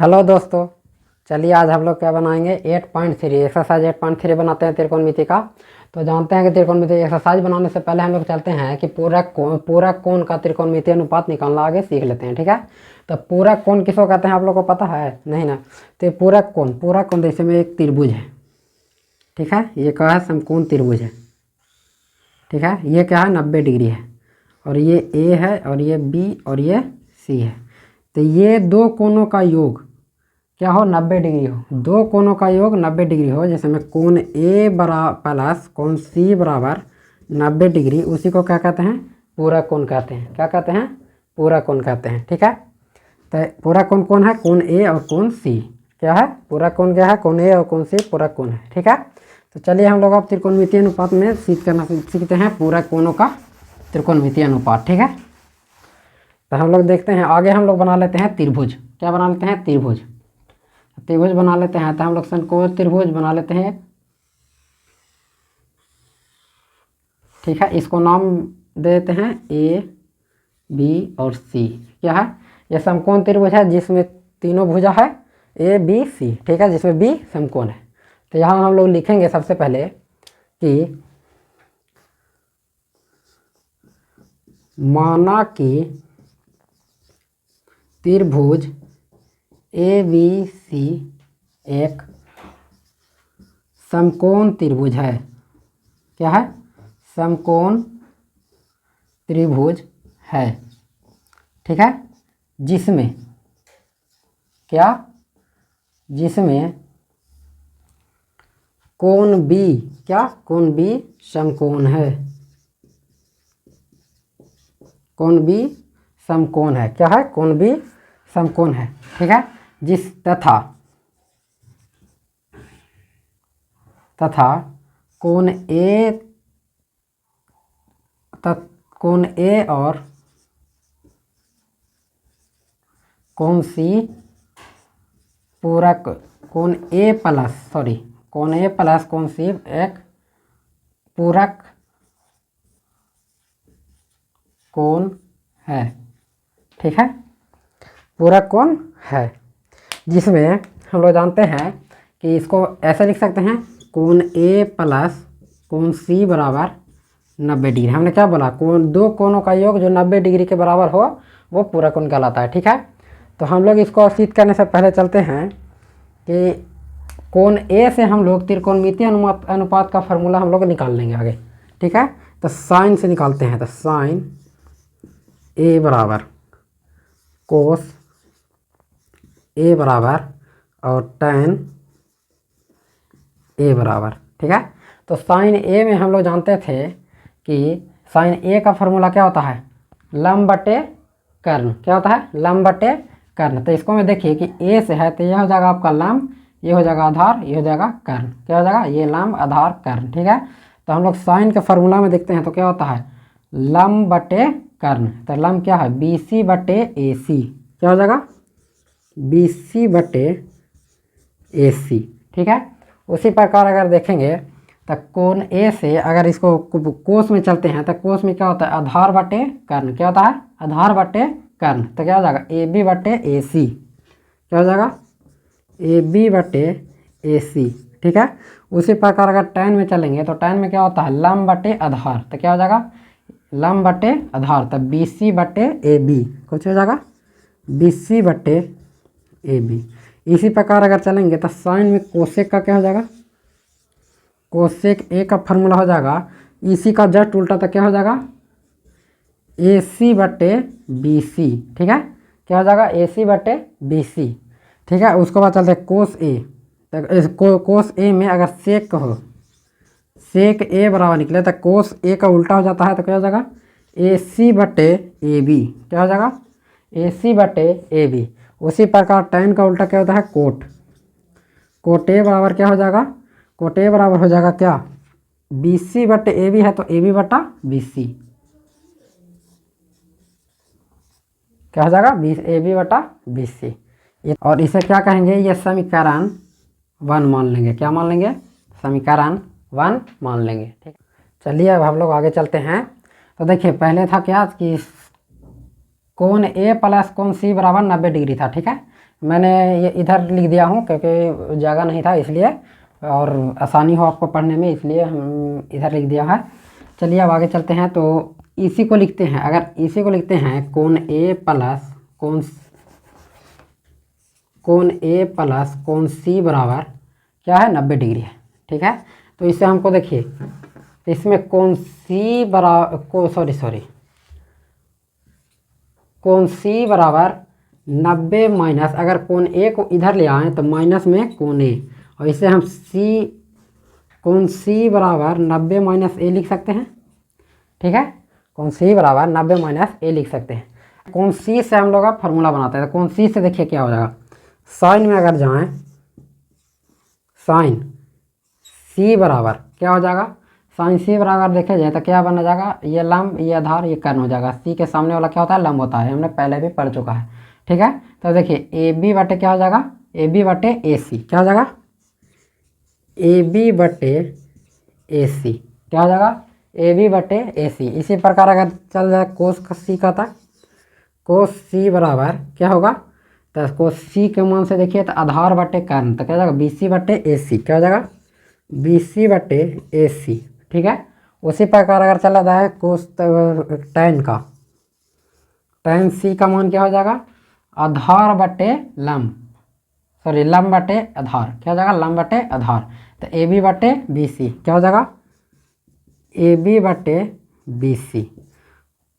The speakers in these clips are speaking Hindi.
हेलो दोस्तों, चलिए आज हम लोग क्या बनाएंगे 8.3 एक्सरसाइज 8.3 बनाते हैं त्रिकोणमिति का। तो जानते हैं कि त्रिकोणमिति एक्सरसाइज बनाने से पहले हम लोग चलते हैं कि पूरा कोण का त्रिकोणमितीय अनुपात निकालना आगे सीख लेते हैं। ठीक है, तो पूरा कोण किसको कहते हैं आप लोग को पता है? नहीं ना। तो पूरा कोण जैसे में एक त्रिभुज है। ठीक है, ये क्या है? समकोण त्रिभुज है। ठीक है, ये क्या है? 90 डिग्री है, और ये ए है, और ये बी, और ये सी है। तो ये दो कोणों का योग क्या हो? 90 डिग्री हो। दो कोणों का योग 90 डिग्री हो, जैसे में कोण ए प्लस कोण सी बराबर 90 डिग्री, उसी को क्या कहते हैं? पूरा कोण कहते हैं। क्या कहते हैं? पूरा कोण कहते हैं। ठीक है, तो पूरा कोण कौन है? कोण ए और कोण सी। क्या है? पूरा कोण क्या है? कोण ए और कोण सी पूरा कोण है। ठीक है, तो चलिए हम लोग अब त्रिकोणमितीय अनुपात में सीखते हैं पूरा कोणों का त्रिकोणमितीय अनुपात। ठीक है, तो हम लोग देखते हैं आगे। हम लोग बना लेते हैं त्रिभुज। क्या बना लेते हैं? त्रिभुज बना लेते हैं। तो हम लोग समकोण त्रिभुज बना लेते हैं। ठीक है, इसको नाम दे देते हैं ए, बी और सी। क्या है? ये समकोण त्रिभुज है जिसमें तीनों भुजा है, ए बी सी। ठीक है, जिसमें बी समकोण है। तो यहाँ हम लोग लिखेंगे सबसे पहले कि माना कि त्रिभुज ए बी सी एक समकोण त्रिभुज है। क्या है? समकोण त्रिभुज है। ठीक है, जिसमें क्या? जिसमें कोण बी क्या? कोण बी समकोण है। कोण बी समकोण है। क्या है? कोण बी समकोण है। ठीक है, तथा कोण ए और कोण सी पूरक कोण ए प्लस कोण सी एक पूरक कोण है। ठीक है, पूरक कोण है, जिसमें हम लोग जानते हैं कि इसको ऐसे लिख सकते हैं कोण ए प्लस कोण सी बराबर 90 डिग्री। हमने क्या बोला? दो कोणों का योग जो 90 डिग्री के बराबर हो वो पूरा कोण कहलाता है। ठीक है, तो हम लोग इसको सिद्ध करने से पहले चलते हैं कि कोण ए से हम लोग त्रिकोणमितीय अनुपात का फार्मूला हम लोग निकाल लेंगे आगे। ठीक है, तो साइन से निकालते हैं। तो साइन ए बराबर कोस ए बराबर और tan ए बराबर। ठीक है, तो साइन ए में हम लोग जानते थे कि साइन ए का फार्मूला क्या होता है? लंब बटे कर्ण। क्या होता है? लंब बटे कर्ण। तो इसको में देखिए कि ए से है तो यह हो जाएगा आपका लंब, ये हो जाएगा आधार, ये हो जाएगा कर्ण। क्या हो जाएगा? ये लंब आधार कर्ण। ठीक है, तो हम लोग साइन के फार्मूला में देखते हैं तो क्या होता है? लंब बटे कर्ण। तो लंब क्या है? बी सी बटे ए सी। क्या हो जाएगा? बी सी बटे ए सी। ठीक है, उसी प्रकार अगर देखेंगे तो कोण ए से अगर इसको कोस में चलते हैं तो कोस में क्या होता है? आधार बटे कर्ण। क्या होता है? आधार बटे कर्ण। तो क्या हो जाएगा? ए बी बटे ए सी। क्या हो जाएगा? ए बी बटे ए सी। ठीक है, उसी प्रकार अगर tan में चलेंगे तो tan में क्या होता है? लंब बटे आधार। तो क्या हो जाएगा? लंब बटे आधार। तो बी सी बटे ए बी। कुछ हो जाएगा? बी सी बटे ए बी। इसी प्रकार अगर चलेंगे तो साइन में कोसेक का क्या हो जाएगा? कोसेक ए का फार्मूला हो जाएगा इसी का जस्ट उल्टा। तो क्या हो जाएगा? ए सी बटे बी सी। ठीक है, क्या हो जाएगा? ए सी बटे बी सी। ठीक है, उसके बाद चलते हैं कोस ए। तो कोस ए में अगर सेक हो, सेक ए बराबर निकले तो कोस ए का उल्टा हो जाता है। तो क्या हो जाएगा? ए सी बटे ए बी। क्या हो जाएगा? ए सी बटे ए बी। उसी प्रकार tan का उल्टा क्या होता है? कोट ए बराबर क्या हो जाएगा? कोट ए बराबर हो जाएगा क्या? बी सी बटे ए बी है तो ए बी बटा बी सी। क्या हो जाएगा? ए बी बटा बी सी। और इसे क्या कहेंगे? ये समीकरण 1 मान लेंगे। क्या मान लेंगे? समीकरण 1 मान लेंगे। ठीक, चलिए अब हम लोग आगे चलते हैं। तो देखिए पहले था क्या कि कोण ए प्लस कोण सी बराबर 90 डिग्री था। ठीक है, मैंने ये इधर लिख दिया हूँ क्योंकि जगह नहीं था इसलिए, और आसानी हो आपको पढ़ने में, इसलिए हम इधर लिख दिया है। चलिए अब आगे चलते हैं। तो इसी को लिखते हैं, अगर इसी को लिखते हैं कोण ए प्लस कोण सी बराबर क्या है 90 डिग्री है। ठीक है, तो इससे हमको देखिए, इसमें कोण सी बराबर कोण सी बराबर 90 माइनस, अगर कोण ए को इधर ले आए तो माइनस में कोण ए, और इसे हम कोण सी बराबर 90 माइनस ए लिख सकते हैं। ठीक है, कोण सी बराबर 90 माइनस ए लिख सकते हैं। कोण सी से हम लोग का फॉर्मूला बनाते हैं। तो कोण सी से देखिए क्या हो जाएगा, साइन में अगर जाएं, साइन सी बराबर क्या हो जाएगा, साइन सी बराबर देखे जाए तो क्या बना जाएगा, ये लंब, ये आधार, ये कर्ण हो जाएगा। सी के सामने वाला क्या होता है, लंब होता है, हमने पहले भी पढ़ चुका है। ठीक है, तो देखिए ए बी बटे क्या हो जाएगा, ए बी बटे ए सी क्या हो जाएगा, ए बी बटे ए सी क्या हो जाएगा, ए बी बटे ए सी। इसी प्रकार अगर चल जाए कोस सी का था, कोस सी बराबर क्या होगा, तो कोस सी के मान से देखिए तो आधार बटे कर्ण, तो क्या हो जाएगा बी सी बटे ए सी क्या हो जाएगा, बी सी बटे ए सी। ठीक है, उसी प्रकार अगर चला जाए कोस टैन का, टैन सी का मान क्या हो जाएगा, आधार बटे लंब, लंब बटे आधार क्या हो जाएगा, लंब बटे आधार। तो ए बी बटे बी सी क्या हो जाएगा, ए बी बटे बी सी।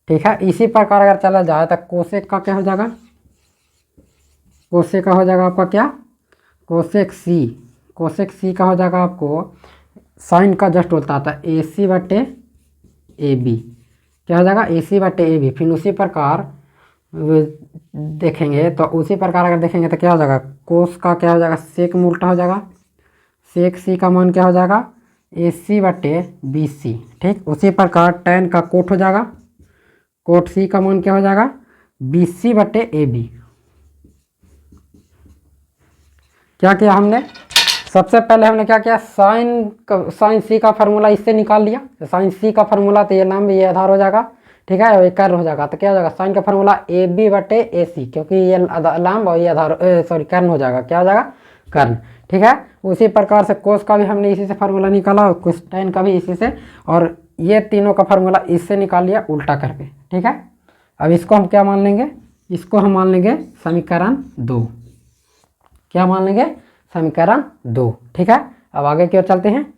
ठीक है, इसी प्रकार अगर चला जाए तो कोसेक का क्या हो जाएगा, कोसेक का हो जाएगा आपका क्या, कोसेक सी का हो जाएगा आपको साइन का जस्ट होता था ए सी बटे ए बी क्या हो जाएगा, ए सी बटे ए बी। फिर उसी प्रकार देखेंगे तो उसी प्रकार अगर देखेंगे तो क्या हो जाएगा, कोस का क्या हो जाएगा, सेक में उल्टा हो जाएगा, सेक सी का मान क्या हो जाएगा, ए सी बटे बी सी। ठीक, उसी प्रकार टैन का कोट हो जाएगा, कोट सी का मान क्या हो जाएगा, बी सी बटे ए बी। क्या किया हमने, सबसे पहले हमने क्या किया, साइन सी का फार्मूला इससे निकाल लिया। तो साइन सी का फार्मूला तो ये लंब, ये आधार हो जाएगा। ठीक है, ये कर्ण हो जाएगा। तो क्या हो जाएगा, साइन का फार्मूला ए बी बटे ए सी, क्योंकि ये लंब और ये आधार कर्ण हो जाएगा, क्या हो जाएगा, कर्ण। ठीक है, उसी प्रकार से कोस का भी हमने इसी से फार्मूला निकाला, और कोस टैन का भी इसी से, और ये तीनों का फार्मूला इससे निकाल लिया उल्टा करके। ठीक है, अब इसको हम क्या मान लेंगे, इसको हम मान लेंगे समीकरण 2। क्या मान लेंगे, समीकरण 2। ठीक है, अब आगे क्यों चलते हैं,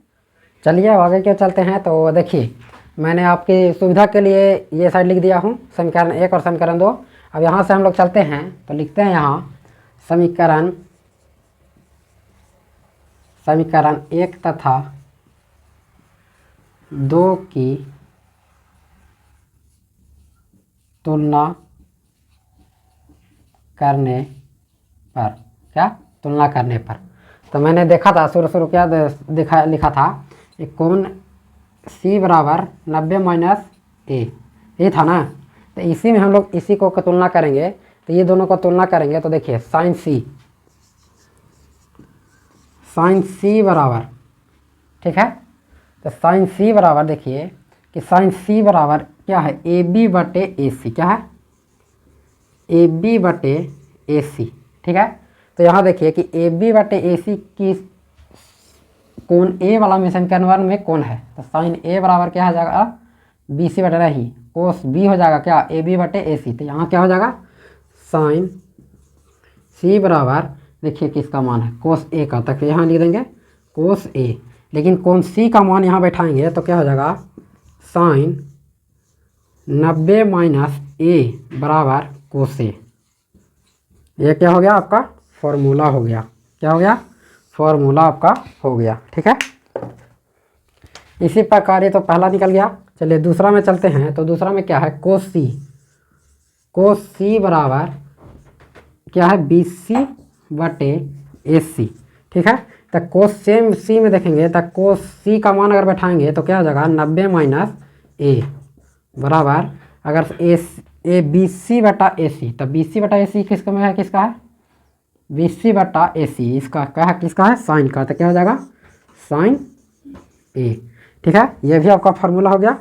चलिए अब आगे क्यों चलते हैं। तो देखिए मैंने आपकी सुविधा के लिए ये साइड लिख दिया हूँ, समीकरण 1 और समीकरण 2। अब यहाँ से हम लोग चलते हैं तो लिखते हैं यहाँ समीकरण 1 तथा 2 की तुलना करने पर, क्या, तुलना करने पर। तो मैंने देखा था शुरू क्या लिखा था, एक कोण सी बराबर 90 माइनस ए, ये था ना। तो इसी में हम लोग इसी को तुलना करेंगे, तो ये दोनों को तुलना करेंगे। तो देखिए साइन सी बराबर, ठीक है, तो साइन सी बराबर देखिए कि साइन सी बराबर क्या है, ए बी बटे ए सी, क्या है, ए बी बटे ए सी। ठीक है, तो यहाँ देखिए कि ए बी बटे ए सी की कोण ए वाला में समीकरण 1 में कौन है, तो साइन ए बराबर क्या हो जाएगा, बी सी बटे रही, कोस बी हो जाएगा क्या, ए बी बटे ए सी। तो यहाँ क्या हो जाएगा, साइन सी बराबर देखिए किसका मान है, कोस ए का, तक यहाँ लिख देंगे कोस ए, लेकिन कोण सी का मान यहाँ बैठाएंगे तो क्या हो जाएगा, साइन 90 माइनस ए बराबर कोस ए। ये क्या हो गया आपका फॉर्मूला हो गया, क्या हो गया, फॉर्मूला आपका हो गया। ठीक है, इसी प्रकार ये तो पहला निकल गया। चलिए दूसरा में चलते हैं। तो दूसरा में क्या है, कोस सी बराबर क्या है, बी सी बटे ए सी। ठीक है, तो कोस सेम सी में देखेंगे तो कोस सी का मान अगर बैठाएंगे तो क्या हो जाएगा, 90 माइनस ए बराबर, अगर ए बी सी बटा ए सी, तो बी सी बटा ए सी किसका में है, किसका है, बी सी बटा ए सी, इसका क्या है, किसका है, साइन का। तो क्या हो जाएगा, साइन ए। ठीक है, ये भी आपका फार्मूला हो गया।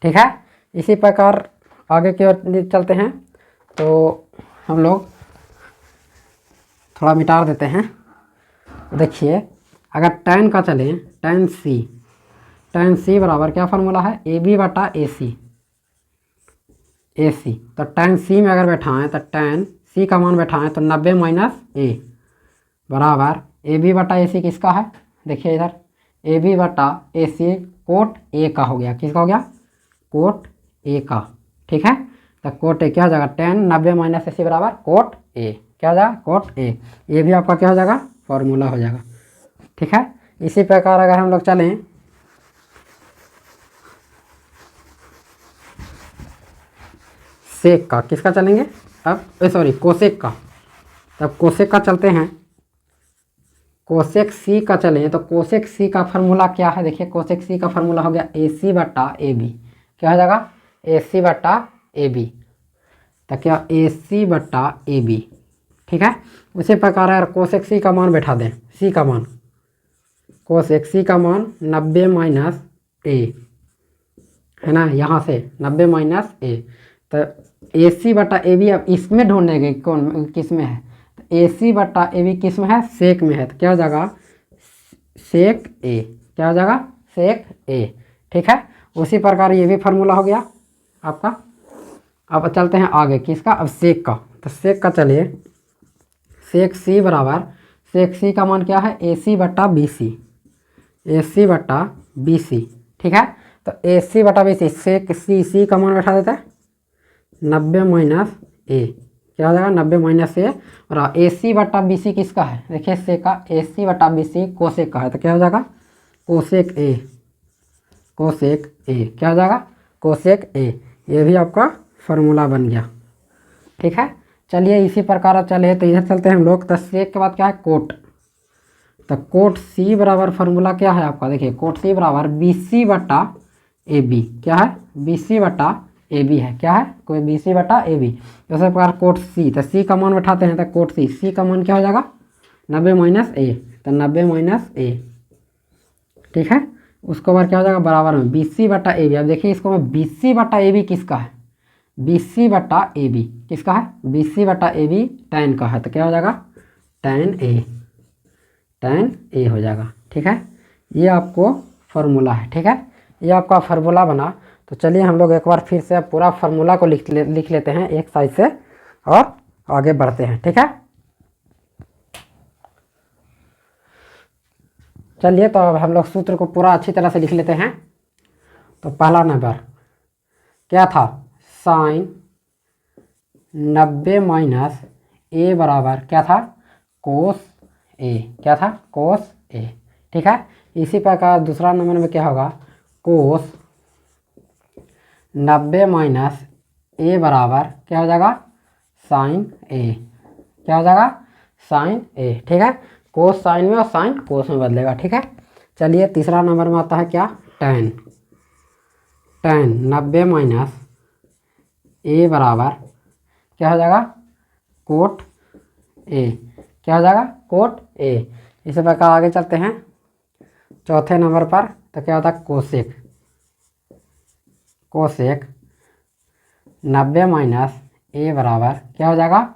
ठीक है, इसी प्रकार आगे की ओर चलते हैं। तो हम लोग थोड़ा मिटा देते हैं। देखिए अगर tan का चले, tan c बराबर क्या फार्मूला है, ए बी बटा ए सी। तो tan c में अगर बैठाएं तो tan c का मान बैठाएं तो 90 माइनस ए बराबर ए बी बटा ए सी किसका है, देखिए इधर ए बी बटा ए सी कोट ए का हो गया, किसका हो गया, कोट ए का। ठीक है, तो कोट ए क्या हो जाएगा, tan 90 माइनस ए सी बराबर कोट ए, क्या हो जाएगा, कोट ए। ये भी आपका क्या हो जाएगा, फॉर्मूला हो जाएगा। ठीक है, इसी प्रकार अगर हम लोग चलें सेक का, किसका चलेंगे अब, सॉरी कोसेक का। तब कोसेक का चलते हैं, कोसेक सी का चलें तो कोसेक सी का फार्मूला क्या है, देखिए कोसेक सी का फार्मूला हो गया ए सी बटा ए बी, क्या हो जाएगा, ए सी बटा ए बी। तो क्या ए सी बटा ए बी। ठीक है, उसी प्रकार अगर कोसेक सी का मान बैठा दें, सी का मान, कोसेक सी का मान 90 माइनस ए है ना, यहाँ से 90 माइनस ए। तो ए सी बटा ए बी अब इसमें ढूंढेंगे कौन किस में है, तो ए सी बटा ए बी किस में है, सेक में है। तो क्या हो जाएगा, सेक ए, क्या हो जाएगा, सेक ए। ठीक है, उसी प्रकार ये भी फार्मूला हो गया आपका। अब चलते हैं आगे किसका, अब सेक का। तो सेक का चलिए, सेक सी बराबर, सेक सी का मान क्या है, ए सी बटा बी सी, ए सी बटा बी सी। ठीक है, तो ए सी बटा बी सी, सेक सी का मान बैठा देता है 90 माइनस ए, क्या हो जाएगा, 90 माइनस ए। और ए सी बटा बी सी किसका है, देखिए सेक का, ए सी बटा बी सी कोसेक का है। तो क्या हो जाएगा, कोसेक ए, कोसेक ए, क्या हो जाएगा, कोसेक ए। ये भी आपका फार्मूला बन गया। ठीक है, चलिए इसी प्रकार अब चले तो इधर चलते हैं हम लोग। तो सेक के बाद क्या है, कोट। तो कोट सी बराबर फार्मूला क्या है आपका, देखिए कोट सी बराबर बी सी बटा ए बी, क्या है, बी सी बटा ए बी है, क्या है, कोई बी सी बटा ए बी। इसी प्रकार कोट सी, तो सी का मान बैठाते हैं, तो कोट सी, सी का मान क्या हो जाएगा, 90 माइनस ए, तो 90 माइनस ए। ठीक है, उसके बाद क्या हो जाएगा, बराबर में बी सी बटा ए बी। अब देखिए इसको मैं बी सी बटा ए बी किसका है, बी सी बटा ए बी किसका है, बी सी बटा ए बी tan का है। तो क्या हो जाएगा, tan ए हो जाएगा। ठीक है, ये आपको फार्मूला है। ठीक है, ये आपका फार्मूला बना। तो चलिए हम लोग एक बार फिर से पूरा फार्मूला को लिख लेते हैं एक साइड से और आगे बढ़ते हैं। ठीक है, चलिए तो अब हम लोग सूत्र को पूरा अच्छी तरह से लिख लेते हैं। तो पहला नंबर क्या था, साइन 90 माइनस ए बराबर क्या था, कोस ए, क्या था, कोस ए। ठीक है, इसी प्रकार दूसरा नंबर में क्या होगा, कोस 90 माइनस ए बराबर क्या हो जाएगा, साइन ए, क्या हो जाएगा, साइन ए। ठीक है, कोस साइन में और साइन कोस में बदलेगा। ठीक है, चलिए तीसरा नंबर में आता है क्या, tan 90 माइनस ए बराबर क्या हो जाएगा, कोट ए, क्या हो जाएगा, कोट ए। इसी प्रकार आगे चलते हैं चौथे नंबर पर। तो क्या होता है, कोसेक 90 माइनस ए बराबर क्या हो जाएगा,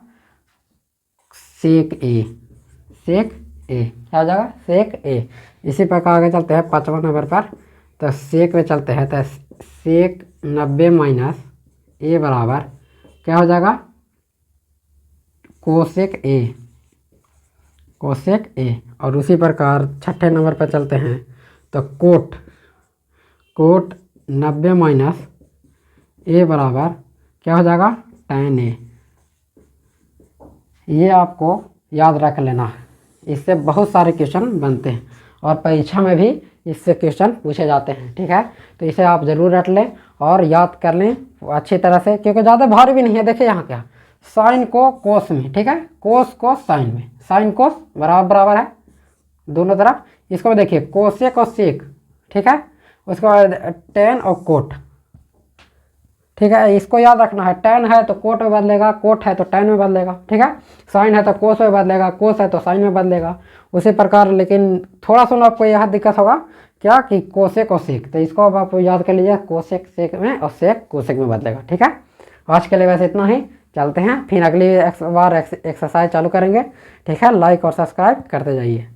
सेक ए, क्या हो जाएगा, सेक ए। इसी प्रकार आगे चलते हैं पाँचवा नंबर पर। तो सेक में चलते हैं, तो सेक 90 माइनस ए बराबर क्या हो जाएगा, कोसेक ए। और उसी प्रकार छठे नंबर पर चलते हैं। तो कोट 90 माइनस ए बराबर क्या हो जाएगा, tan ए। ये आपको याद रख लेना है, इससे बहुत सारे क्वेश्चन बनते हैं और परीक्षा में भी इससे क्वेश्चन पूछे जाते हैं। ठीक है, तो इसे आप ज़रूर रट लें और याद कर लें अच्छी तरह से, क्योंकि ज़्यादा भारी भी नहीं है। देखिए यहाँ क्या, साइन को कोस में, ठीक है, कोस को साइन में, साइन कोस बराबर है दोनों तरफ। इसको देखिए कोसेक और सेक, ठीक है, उसके बाद tan और कोट। ठीक है, इसको याद रखना है, tan है तो कोट में बदलेगा, कोट है तो tan में बदलेगा। ठीक है, साइन है तो कोस में बदलेगा, कोस है तो साइन में बदलेगा। उसी प्रकार लेकिन थोड़ा सा आपको यह दिक्कत होगा क्या कि कोसेक और सेक, तो इसको अब आप याद कर लीजिए, कोसेक सेक में और सेक कोसेक में बदलेगा। ठीक है, आज के लिए वैसे इतना ही। चलते हैं, फिर अगली बार एक्सरसाइज चालू करेंगे। ठीक है, लाइक और सब्सक्राइब करते जाइए।